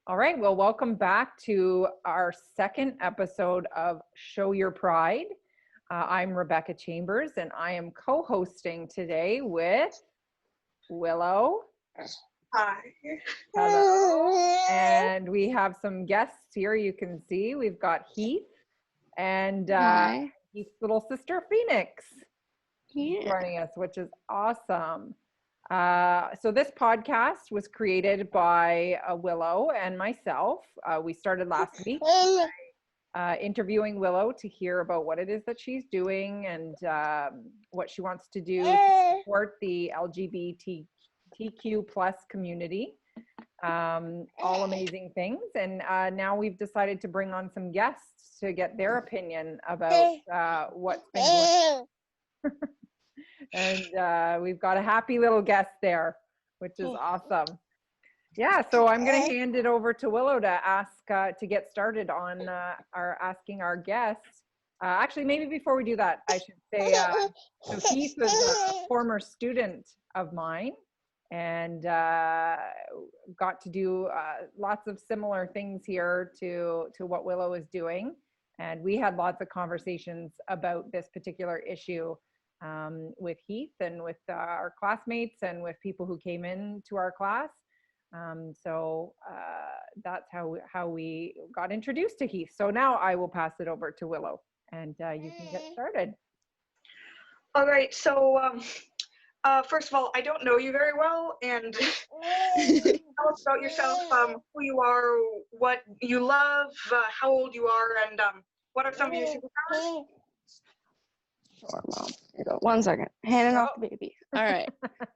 All right, well, welcome back to our second episode of Show Your Pride. I'm Rebecca Chambers, and I am co-hosting today with Willow. Hi. Hello. And we have some guests here you can see. We've got Heath and Heath's little sister, Phoenix, joining us, which is awesome. So this podcast was created by Willow and myself. We started last week interviewing Willow to hear about what it is that she's doing and what she wants to do to support the LGBTQ plus community. All amazing things. And now we've decided to bring on some guests to get their opinion about what's been going on. And we've got a happy little guest there, which is awesome. Yeah, so I'm going to hand it over to Willow to ask to get started on asking our guests. Actually, maybe before we do that, I should say, so Heath was a former student of mine and got to do lots of similar things here to what Willow is doing. And we had lots of conversations about this particular issue with Heath and with our classmates and with people who came into our class. So that's how we got introduced to Heath. So now I will pass it over to Willow and you can get started. All right, so first of all, I don't know you very well, and tell us about yourself, who you are, what you love, how old you are, and what are some of your superpowers? Sure, Mom. Here you go. 1 second. Handing off the baby. All right.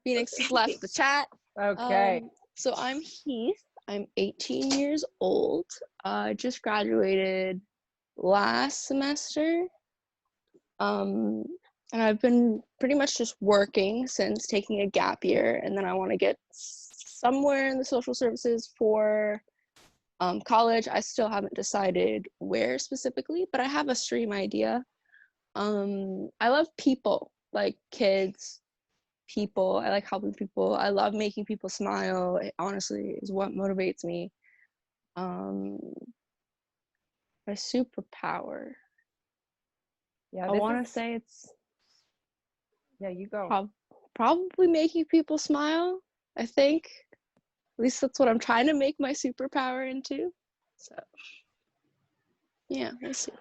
Phoenix left the chat. Okay. So I'm Heath. I'm 18 years old. I just graduated last semester. And I've been pretty much just working since taking a gap year. And then I want to get somewhere in the social services for college. I still haven't decided where specifically, but I have a stream idea. I love people, like kids, people. I like helping people. I love making people smile. It honestly is what motivates me. My superpower. Yeah, I want to say it's. Yeah, you go. Probably making people smile. I think. At least that's what I'm trying to make my superpower into. So. Yeah, we'll see.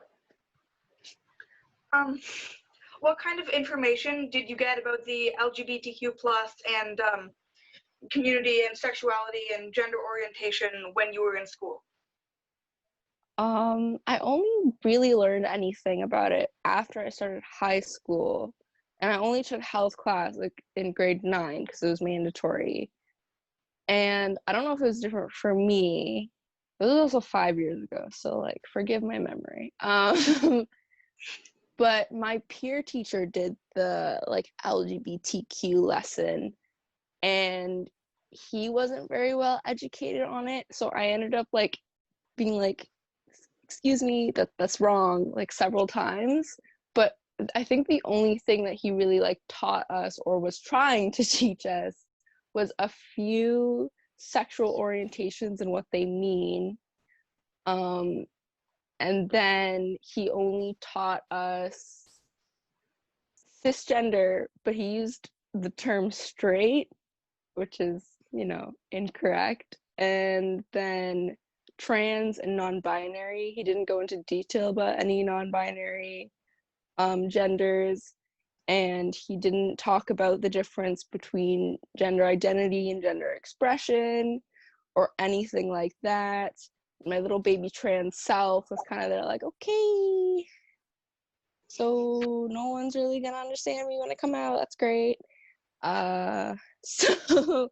What kind of information did you get about the LGBTQ plus and community and sexuality and gender orientation when you were in school? I only really learned anything about it after I started high school, and I only took health class like in grade 9 because it was mandatory. And I don't know if it was different for me. It was also 5 years ago, so like forgive my memory. But my peer teacher did the like LGBTQ lesson, and he wasn't very well educated on it. So I ended up like being like, excuse me, that's wrong, like several times. But I think the only thing that he really like taught us or was trying to teach us was a few sexual orientations and what they mean. And then he only taught us cisgender, but he used the term straight, which is, incorrect. And then trans and non-binary. He didn't go into detail about any non-binary genders. And he didn't talk about the difference between gender identity and gender expression or anything like that. My little baby trans self was kind of there like, okay, so no one's really gonna understand me when I come out. That's great. So,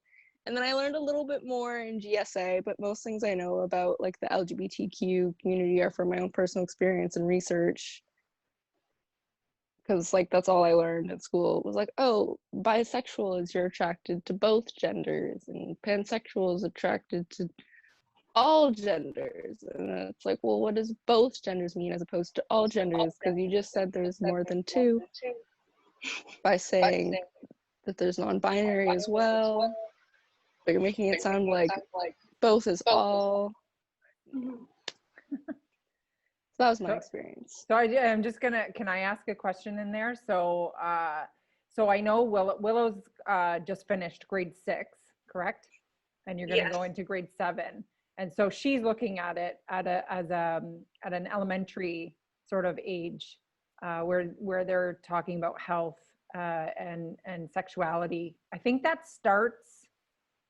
and then I learned a little bit more in GSA, but most things I know about like the LGBTQ community are from my own personal experience and research. Because like that's all I learned in school was like, oh, bisexual is you're attracted to both genders, and pansexual is attracted to all genders. And it's like, well, what does both genders mean as opposed to all genders? Because you just said there's more than two by saying that there's non-binary as well, but you're making it sound like both is all. So that was my experience. So I'm just gonna, can I ask a question in there? So, so I know Willow's just finished grade 6, correct? And you're gonna go into grade 7. And so she's looking at it at an elementary sort of age, where they're talking about health and sexuality. I think that starts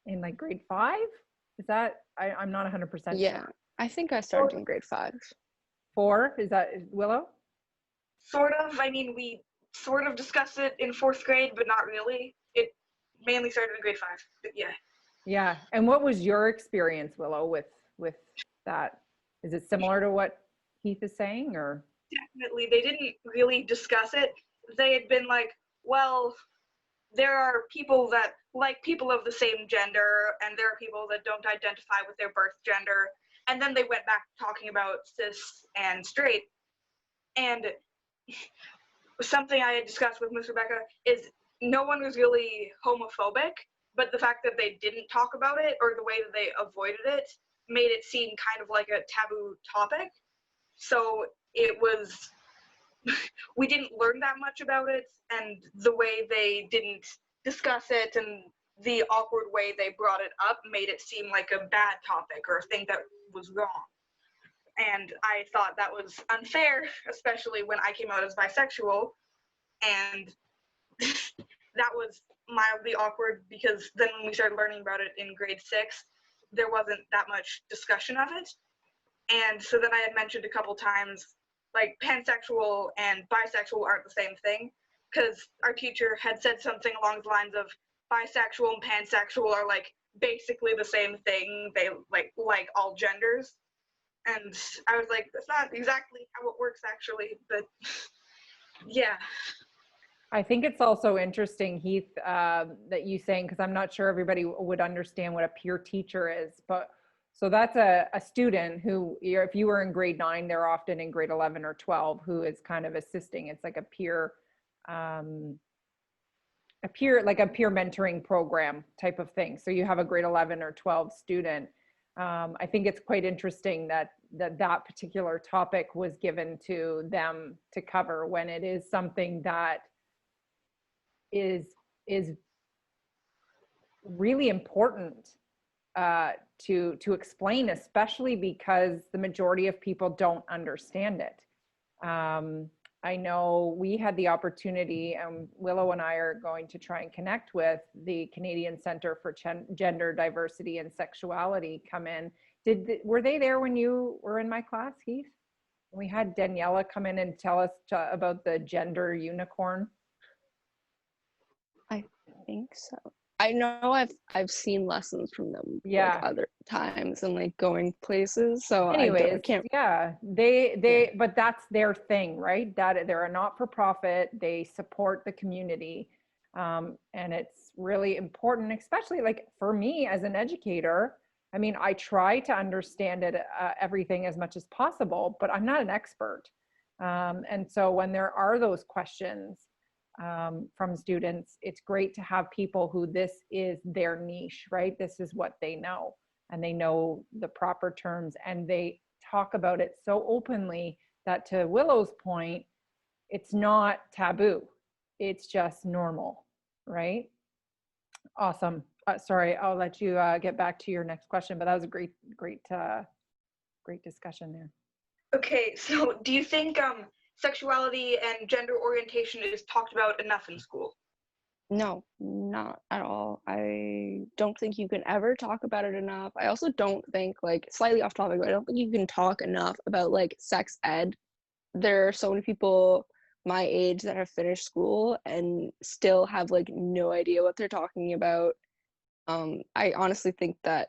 in like grade 5. Is that, I'm not 100% Yeah, sure. I think I started in grade 5. 4, is that Willow? Sort of. I mean, we sort of discussed it in 4th grade, but not really. It mainly started in grade 5. But yeah. Yeah. And what was your experience, Willow, with that? Is it similar to what Heath is saying, or? Definitely. They didn't really discuss it. They had been like, well, there are people that like people of the same gender, and there are people that don't identify with their birth gender. And then they went back talking about cis and straight. And something I had discussed with Miss Rebecca is no one was really homophobic, but the fact that they didn't talk about it, or the way that they avoided it, made it seem kind of like a taboo topic. So it was, we didn't learn that much about it, and the way they didn't discuss it and the awkward way they brought it up made it seem like a bad topic or a thing that was wrong. And I thought that was unfair, especially when I came out as bisexual. And that was mildly awkward, because then when we started learning about it in grade 6, there wasn't that much discussion of it. And so then I had mentioned a couple times, like, pansexual and bisexual aren't the same thing, because our teacher had said something along the lines of bisexual and pansexual are like basically the same thing. They like all genders. And I was like, that's not exactly how it works, actually, but yeah. I think it's also interesting, Heath, that you saying, because I'm not sure everybody would understand what a peer teacher is, but so that's a student who, if you were in grade 9, they're often in grade 11 or 12, who is kind of assisting. It's like a peer mentoring program type of thing. So you have a grade 11 or 12 student. I think it's quite interesting that particular topic was given to them to cover, when it is something that is really important to explain, especially because the majority of people don't understand it. I know we had the opportunity, and Willow and I are going to try and connect with the Canadian Centre for Gender Diversity and Sexuality come in. Were they there when you were in my class, Heath? We had Daniela come in and tell us about the gender unicorn. I think so. I know I've seen lessons from them like other times and like going places. So anyways, I can't. Yeah, but that's their thing, right? That they're a not-for-profit. They support the community, and it's really important, especially like for me as an educator. I mean, I try to understand it, everything as much as possible, but I'm not an expert. And so when there are those questions from students, it's great to have people who this is their niche, right? This is what they know, and they know the proper terms, and they talk about it so openly that, to Willow's point, it's not taboo. It's just normal, right? Awesome. Sorry, I'll let you get back to your next question, but that was a great discussion there. Okay, so do you think sexuality and gender orientation is talked about enough in school? No, not at all. I don't think you can ever talk about it enough. I also don't think, like, slightly off topic, but I don't think you can talk enough about like sex ed. There are so many people my age that have finished school and still have like no idea what they're talking about. I honestly think that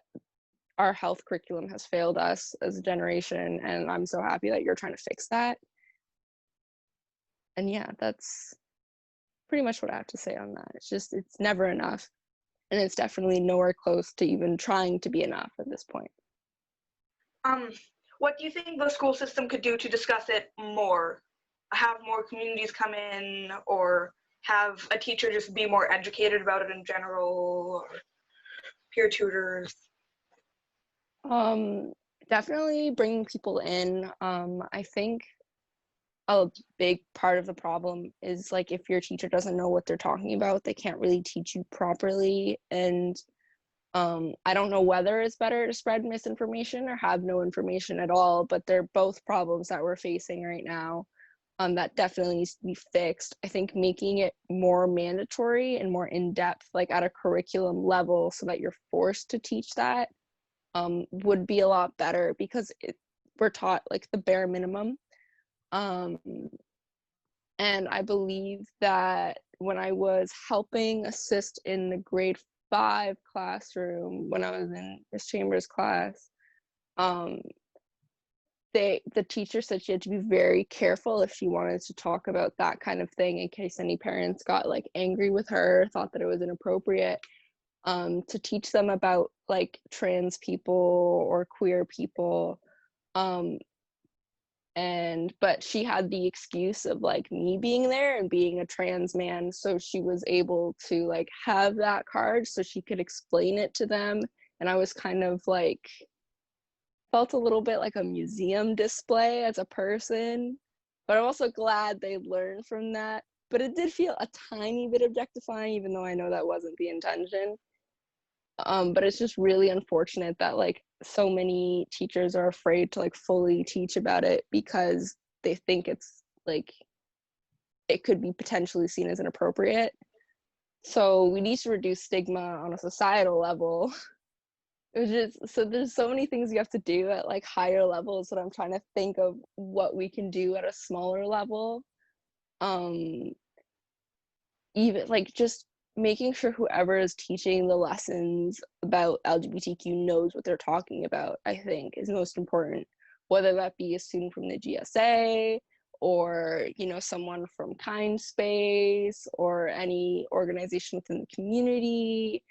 our health curriculum has failed us as a generation, and I'm so happy that you're trying to fix that. And yeah, that's pretty much what I have to say on that. It's never enough, and it's definitely nowhere close to even trying to be enough at this point. What do you think the school system could do to discuss it more? Have more communities come in, or have a teacher just be more educated about it in general, or peer tutors? Definitely bringing people in. I think a big part of the problem is like if your teacher doesn't know what they're talking about, they can't really teach you properly. And I don't know whether it's better to spread misinformation or have no information at all, but they're both problems that we're facing right now. That definitely needs to be fixed. I think making it more mandatory and more in-depth, like at a curriculum level, so that you're forced to teach that, would be a lot better, because we're taught like the bare minimum. And I believe that when I was helping assist in the grade 5 classroom, when I was in Miss Chambers' class, the teacher said she had to be very careful if she wanted to talk about that kind of thing, in case any parents got like angry with her, thought that it was inappropriate, to teach them about like trans people or queer people. But she had the excuse of like me being there and being a trans man, so she was able to like have that card so she could explain it to them. And I was kind of like, felt a little bit like a museum display as a person, but I'm also glad they learned from that. But it did feel a tiny bit objectifying, even though I know that wasn't the intention. But it's just really unfortunate that like so many teachers are afraid to like fully teach about it, because they think it's like it could be potentially seen as inappropriate. So we need to reduce stigma on a societal level. So there's so many things you have to do at like higher levels that I'm trying to think of what we can do at a smaller level. Even like just making sure whoever is teaching the lessons about LGBTQ knows what they're talking about, I think is most important, whether that be a student from the GSA or, you know, someone from Kind Space or any organization within the community.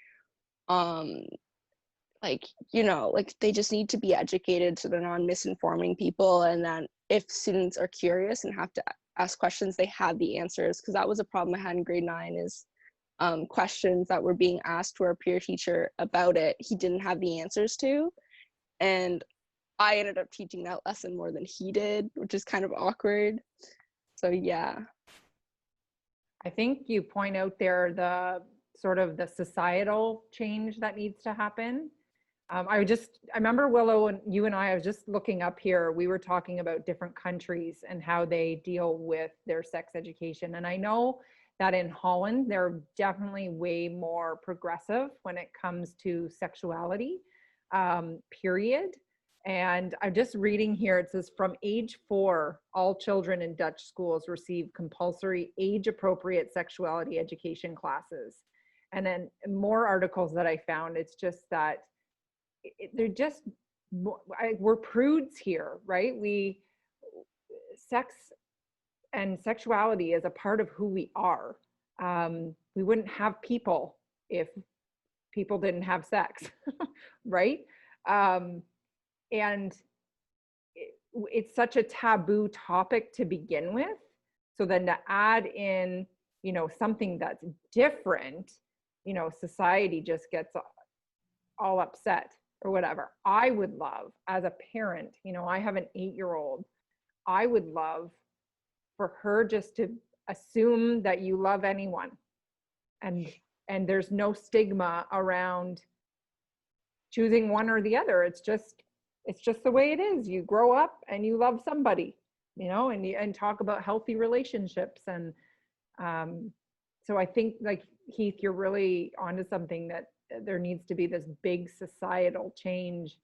Like, you know, like they just need to be educated so they're not misinforming people, and then if students are curious and have to ask questions, they have the answers. Because that was a problem I had in grade 9, is questions that were being asked to our peer teacher about it, he didn't have the answers to, and I ended up teaching that lesson more than he did, which is kind of awkward. So yeah. I think you point out there the sort of the societal change that needs to happen. I remember, Willow, and you and I was just looking up here, we were talking about different countries and how they deal with their sex education. And I know that in Holland, they're definitely way more progressive when it comes to sexuality, period. And I'm just reading here, it says from age 4, all children in Dutch schools receive compulsory age-appropriate sexuality education classes. And then more articles that I found, it's just that they're just, we're prudes here, right? Sex and sexuality is a part of who we are. We wouldn't have people if people didn't have sex, right? And it's such a taboo topic to begin with. So then to add in, you know, something that's different, you know, society just gets all upset or whatever. I would love, as a parent, you know, I have an 8-year-old, I would love for her just to assume that you love anyone, and there's no stigma around choosing one or the other. It's just the way it is. You grow up and you love somebody, you know, and talk about healthy relationships. And so I think, like, Heath, you're really onto something, that there needs to be this big societal change.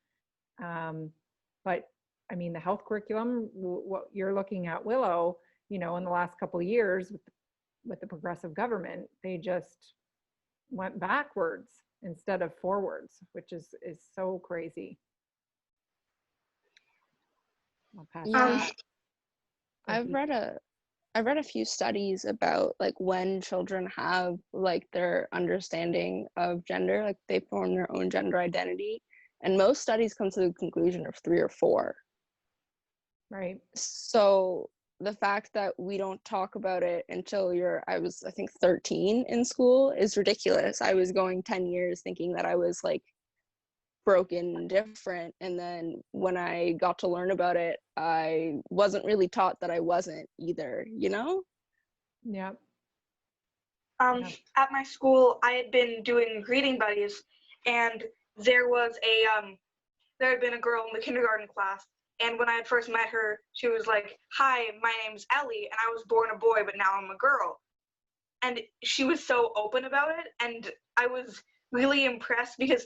But I mean, the health curriculum, what you're looking at, Willow, you know, in the last couple of years with the progressive government, they just went backwards instead of forwards, which is so crazy. I'll pass Yeah. I've read a few studies about like when children have like their understanding of gender, like they form their own gender identity, and most studies come to the conclusion of 3 or 4. Right. So the fact that we don't talk about it until I think 13 in school is ridiculous. I was going 10 years thinking that I was like broken and different. And then when I got to learn about it, I wasn't really taught that I wasn't either, you know? Yeah. At my school, I had been doing greeting buddies, and there had been a girl in the kindergarten class, and when I had first met her, she was like, "Hi, my name's Ellie, and I was born a boy, but now I'm a girl." And she was so open about it, and I was really impressed because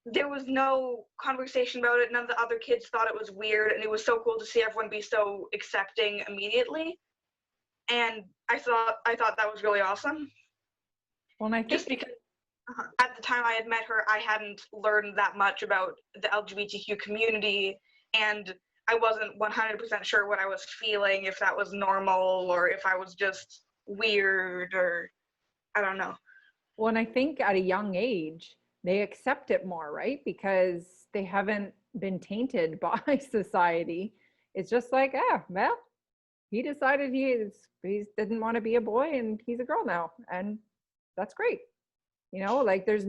there was no conversation about it. None of the other kids thought it was weird, and it was so cool to see everyone be so accepting immediately. And I thought that was really awesome. Well, and I think Just because at the time I had met her, I hadn't learned that much about the LGBTQ community, and I wasn't 100% sure what I was feeling, if that was normal or if I was just weird, or I don't know. well, and I think at a young age, they accept it more, right? Because they haven't been tainted by society. It's just like, well, he decided he didn't want to be a boy and he's a girl now. And that's great. You know, like that's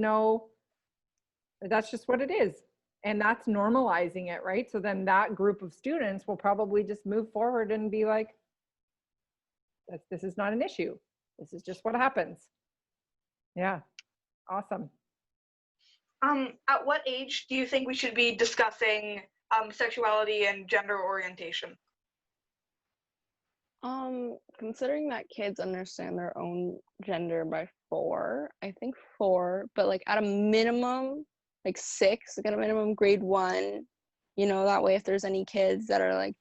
just what it is. And that's normalizing it, right? So then that group of students will probably just move forward and be like, this is not an issue. This is just what happens. Yeah. Awesome. At what age do you think we should be discussing sexuality and gender orientation? Considering that kids understand their own gender by 4, I think 4, but like at a minimum, like 6, like at a minimum grade 1, you know, that way if there's any kids that are like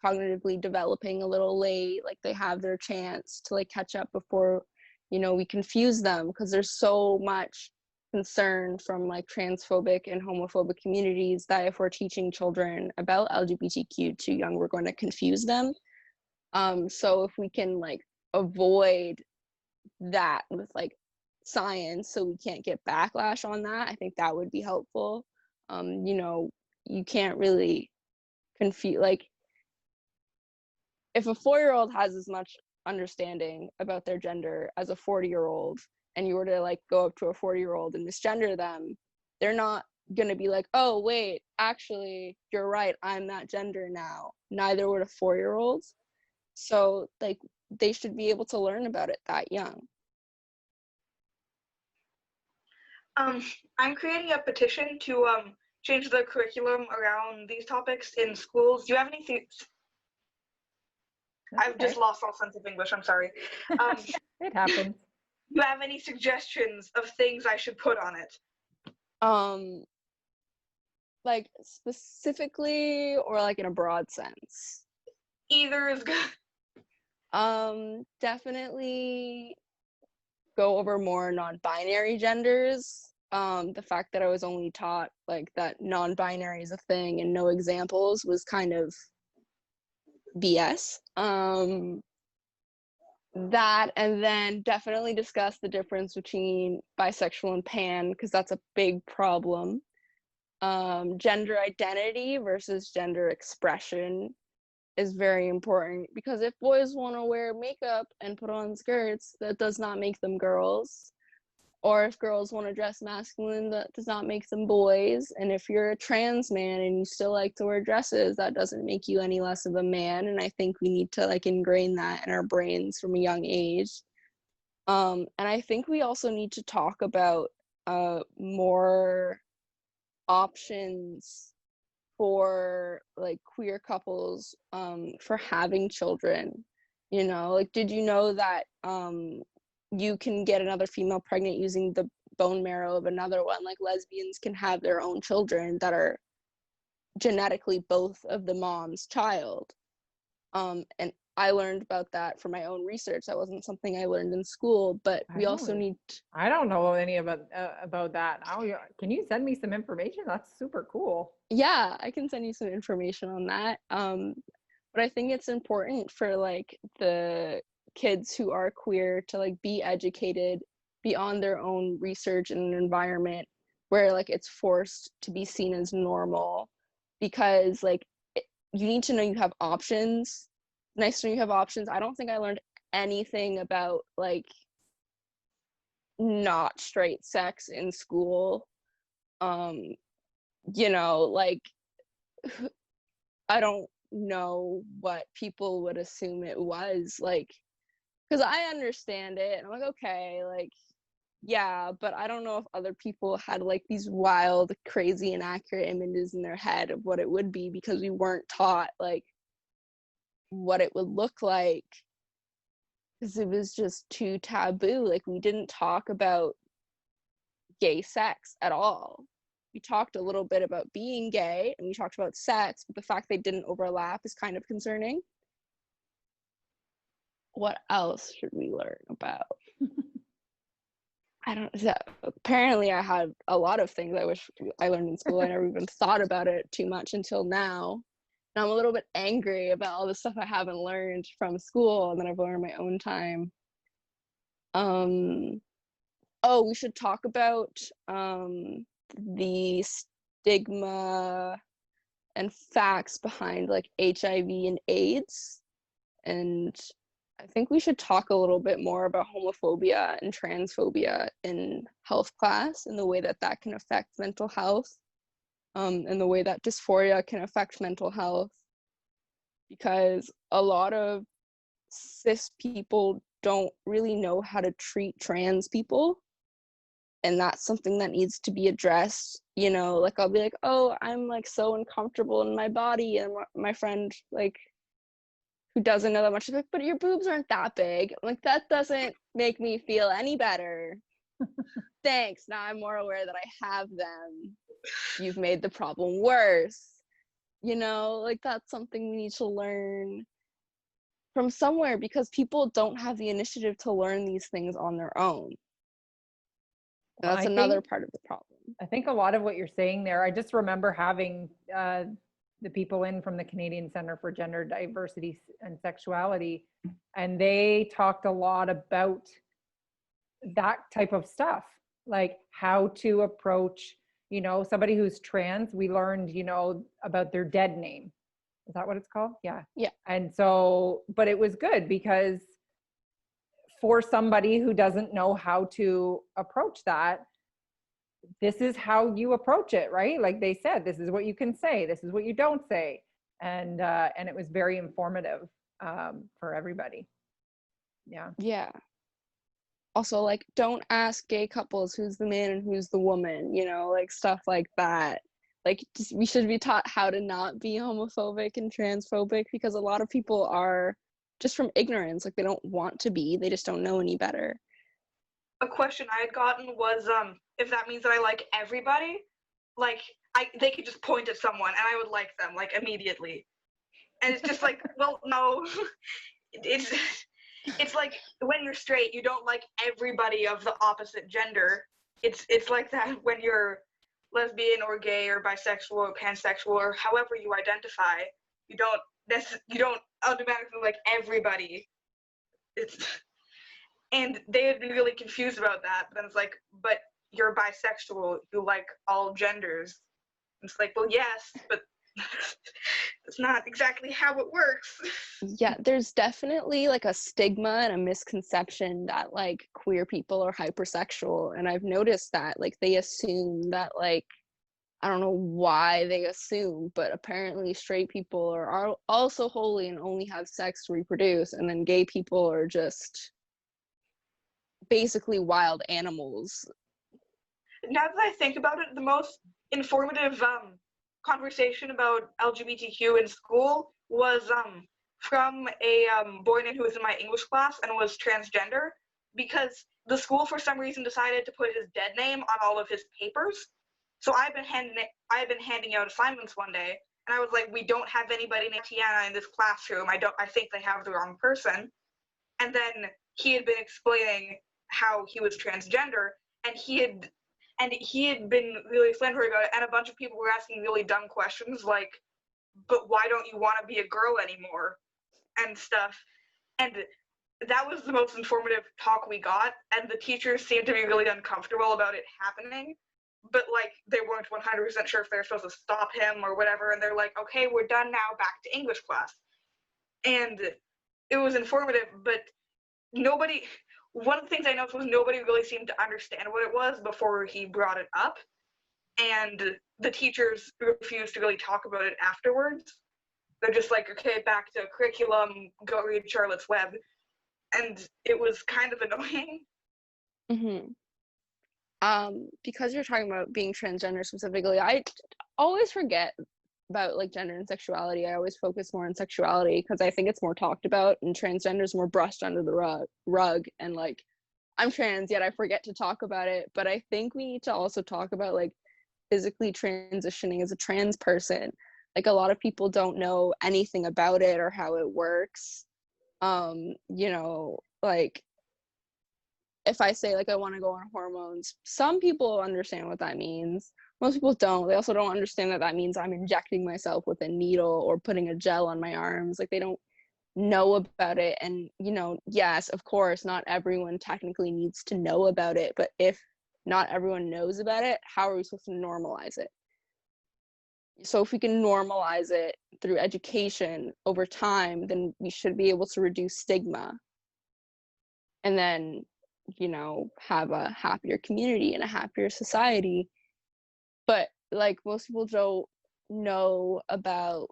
cognitively developing a little late, like they have their chance to like catch up before, you know, we confuse them, because there's so much concern from like transphobic and homophobic communities that if we're teaching children about LGBTQ too young, we're going to confuse them. So if we can like avoid that with like science, so we can't get backlash on that, I think that would be helpful. You know, you can't really confuse, like if a 4-year-old has as much understanding about their gender as a 40-year-old, and you were to like go up to a 40-year-old and misgender them, they're not gonna be like, oh wait, actually you're right, I'm that gender now. Neither would a 4-year-old. So like they should be able to learn about it that young. I'm creating a petition to change the curriculum around these topics in schools. Do you have anything? I've just lost all sense of English, I'm sorry. It happens. Do you have any suggestions of things I should put on it? Like specifically or like in a broad sense? Either is good. Definitely go over more non-binary genders. The fact that I was only taught like that non-binary is a thing and no examples was kind of BS. That, and then definitely discuss the difference between bisexual and pan, because that's a big problem. Gender identity versus gender expression is very important, because if boys want to wear makeup and put on skirts, that does not make them girls. Or if girls want to dress masculine, that does not make them boys. And if you're a trans man and you still like to wear dresses, that doesn't make you any less of a man. And I think we need to like ingrain that in our brains from a young age. And I think we also need to talk about more options for like queer couples for having children. You know, like, did you know that you can get another female pregnant using the bone marrow of another one? Like lesbians can have their own children that are genetically both of the mom's child. And I learned about that from my own research. That wasn't something I learned in school, but we also need I don't know any about that. Can you send me some information? That's super cool. Yeah, I can send you some information on that. But I think it's important for like the kids who are queer to like be educated beyond their own research in an environment where like it's forced to be seen as normal, because like you need to know you have options. Nice to know you have options. I don't think I learned anything about like not straight sex in school. you know, like, I don't know what people would assume it was, like, because I understand it, and I'm like, okay, like, yeah, but I don't know if other people had like these wild, crazy, inaccurate images in their head of what it would be, because we weren't taught like what it would look like, because it was just too taboo. Like, we didn't talk about gay sex at all. We talked a little bit about being gay and we talked about sex, but the fact they didn't overlap is kind of concerning. What else should we learn about? I don't know. Apparently I had a lot of things I wish I learned in school. I never even thought about it too much until now. And I'm a little bit angry about all the stuff I haven't learned from school and that I've learned on my own time. Oh, we should talk about the stigma and facts behind like HIV and AIDS. And I think we should talk a little bit more about homophobia and transphobia in health class, and the way that that can affect mental health, and the way that dysphoria can affect mental health, because a lot of cis people don't really know how to treat trans people, and that's something that needs to be addressed. You know, like, I'll be like, oh, I'm like so uncomfortable in my body, and my friend, like, who doesn't know that much, is like, but your boobs aren't that big. I'm like, that doesn't make me feel any better. Thanks, now I'm more aware that I have them. You've made the problem worse. You know, like, that's something we need to learn from somewhere, because people don't have the initiative to learn these things on their own. Well, that's another part of the problem. I think a lot of what you're saying there, I just remember having the people in from the Canadian Center for Gender Diversity and Sexuality, and they talked a lot about that type of stuff, like how to approach, you know, somebody who's trans. We learned, you know, about their dead name. Is that what it's called? Yeah. Yeah. And so, but it was good, because for somebody who doesn't know how to approach that, this is how you approach it, right? Like they said, this is what you can say, this is what you don't say. And it was very informative for everybody. Yeah. Yeah. Also, like, don't ask gay couples who's the man and who's the woman, you know, like stuff like that. Like, we should be taught how to not be homophobic and transphobic, because a lot of people are just from ignorance. Like, they don't want to be, they just don't know any better. A question I had gotten was if that means that I like everybody. Like, they could just point at someone and I would like them, like, immediately. And it's just like, well, no. It's like, when you're straight, you don't like everybody of the opposite gender. It's like that when you're lesbian or gay or bisexual or pansexual or however you identify. You don't automatically like everybody. And they had been really confused about that. But then it's like, but you're bisexual, you like all genders. It's like, well, yes, but it's not exactly how it works. Yeah, there's definitely like a stigma and a misconception that like queer people are hypersexual. And I've noticed that like they assume that, like, I don't know why they assume, but apparently straight people are also holy and only have sex to reproduce. And then gay people are just basically wild animals. Now that I think about it, the most informative conversation about LGBTQ in school was from a boy who was in my English class and was transgender, because the school for some reason decided to put his dead name on all of his papers. So I've been handing out assignments one day, and I was like, we don't have anybody named Tiana in this classroom. I think they have the wrong person. And then he had been explaining how he was transgender, and he had been really inflammatory about it, and a bunch of people were asking really dumb questions like, but why don't you want to be a girl anymore? And stuff. And that was the most informative talk we got, and the teachers seemed to be really uncomfortable about it happening, but like they weren't 100% sure if they were supposed to stop him or whatever, and they're like, okay, we're done now, back to English class. And it was informative, but one of the things I noticed was nobody really seemed to understand what it was before he brought it up. and the teachers refuse to really talk about it afterwards. They're just like, okay, back to curriculum, go read Charlotte's Web. And it was kind of annoying. Because you're talking about being transgender specifically, I always forget about like gender and sexuality. I always focus more on sexuality because I think it's more talked about, and transgender is more brushed under the rug. And like, I'm trans, yet I forget to talk about it. But I think we need to also talk about like physically transitioning as a trans person. Like, a lot of people don't know anything about it or how it works. You know, like, if I say like I want to go on hormones, some people understand what that means. Most people don't. They also don't understand that that means I'm injecting myself with a needle or putting a gel on my arms. Like, they don't know about it. And, you know, yes, of course, not everyone technically needs to know about it. But if not everyone knows about it, how are we supposed to normalize it? So if we can normalize it through education over time, then we should be able to reduce stigma. And then, you know, have a happier community and a happier society. But like, most people don't know about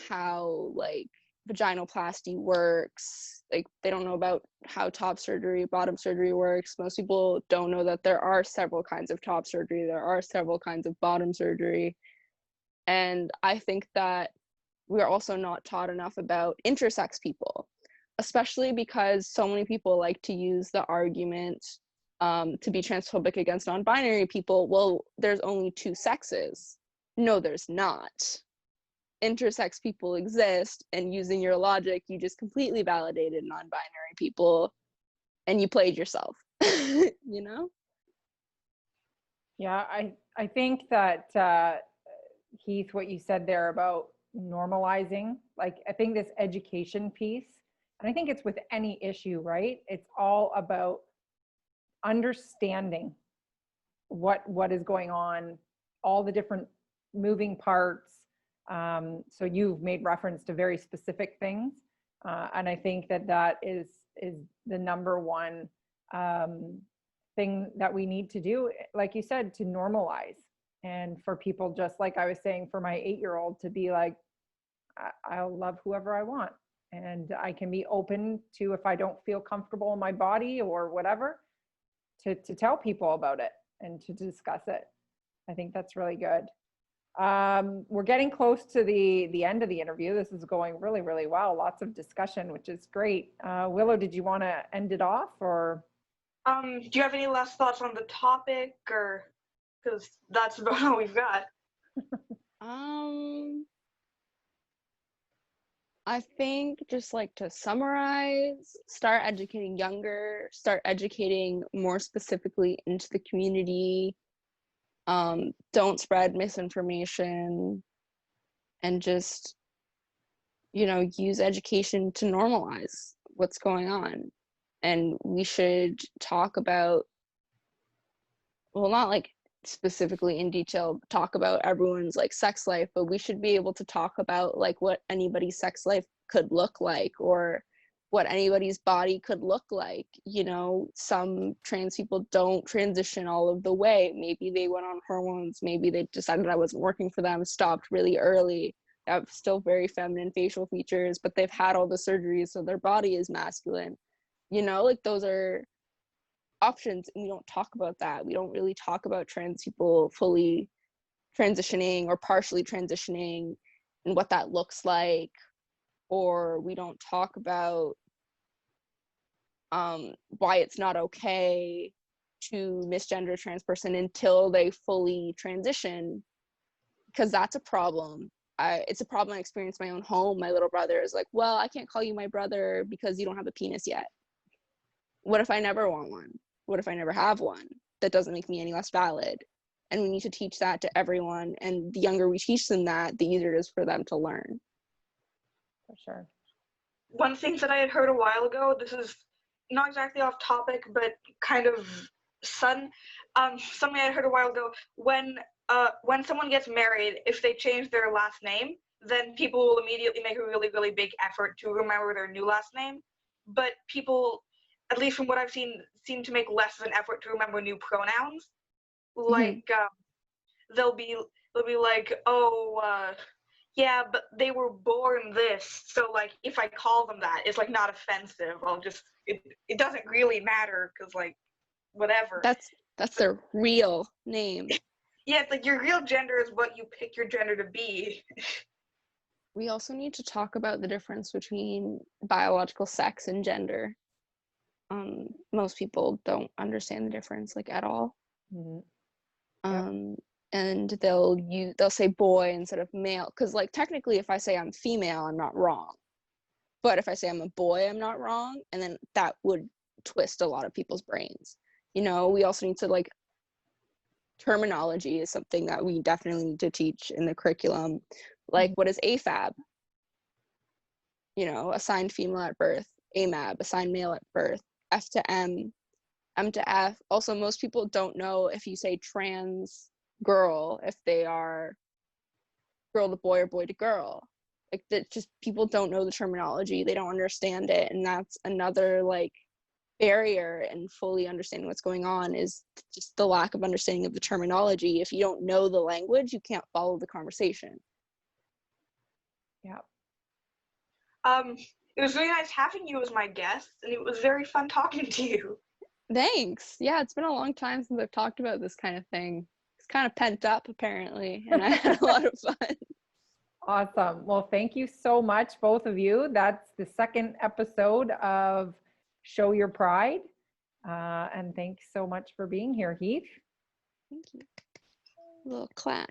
how like vaginoplasty works. Like, they don't know about how top surgery, bottom surgery works. Most people don't know that there are several kinds of top surgery, there are several kinds of bottom surgery. And I think that we're also not taught enough about intersex people, especially because so many people like to use the argument to be transphobic against non-binary people. Well, there's only two sexes. No, there's not. Intersex people exist, and using your logic, you just completely validated non-binary people, and you played yourself. You know? Yeah, I think that Heath, what you said there about normalizing, like, I think this education piece, and I think it's with any issue, right? It's all about understanding what is going on, all the different moving parts. So you've made reference to very specific things, and I think that is the number one thing that we need to do, like you said, to normalize. And for people, just like I was saying, for my 8-year-old to be like, I'll love whoever I want, and I can be open to, if I don't feel comfortable in my body or whatever, to tell people about it and to discuss it. I think that's really good. We're getting close to the end of the interview. This is going really, really well. Lots of discussion, which is great. Willow, did you want to end it off, or? Do you have any last thoughts on the topic, or, because that's about all we've got? I think, just like to summarize, start educating younger, start educating more specifically into the community. Don't spread misinformation, and just, you know, use education to normalize what's going on. And we should talk about, well, not like specifically in detail talk about everyone's like sex life, but we should be able to talk about like what anybody's sex life could look like, or what anybody's body could look like. You know, some trans people don't transition all of the way. Maybe they went on hormones, maybe they decided that wasn't working for them, stopped really early, have still very feminine facial features, but they've had all the surgeries, so their body is masculine. You know, like, those are options, and we don't talk about that. We don't really talk about trans people fully transitioning or partially transitioning and what that looks like. Or we don't talk about why it's not okay to misgender a trans person until they fully transition, because that's a problem. It's a problem I experienced in my own home. My little brother is like, well, I can't call you my brother because you don't have a penis yet. What if I never want one? What if I never have one? That doesn't make me any less valid. And we need to teach that to everyone. And the younger we teach them that, the easier it is for them to learn. For sure. One thing that I had heard a while ago, this is not exactly off topic, but kind of sudden. Something I heard a while ago, when someone gets married, if they change their last name, then people will immediately make a really, really big effort to remember their new last name. But people, at least from what I've seen, seem to make less of an effort to remember new pronouns. Like, they'll be like, oh, yeah, but they were born this, so like if I call them that, it's like not offensive. It doesn't really matter because like whatever. That's their real name. Yeah, it's like your real gender is what you pick your gender to be. We also need to talk about the difference between biological sex and gender. Most people don't understand the difference like at all. Mm-hmm. And they'll say boy instead of male, because like technically if I say I'm female, I'm not wrong, but if I say I'm a boy, I'm not wrong, and then that would twist a lot of people's brains. We also need to like, terminology is something that we definitely need to teach in the curriculum. Like, what is AFAB? Assigned female at birth. AMAB, assigned male at birth. F to M, M to F. Also, most people don't know if you say trans girl, if they are girl to boy or boy to girl. Like, that, just people don't know the terminology. They don't understand it, and that's another like barrier in fully understanding what's going on, is just the lack of understanding of the terminology. If you don't know the language, you can't follow the conversation. Yeah. It was really nice having you as my guest, and it was very fun talking to you. Thanks. Yeah, it's been a long time since I've talked about this kind of thing. It's kind of pent up apparently, and I had a lot of fun. Awesome. Well, thank you so much, both of you. That's the second episode of Show Your Pride. And thanks so much for being here, Heath. Thank you. A little clap.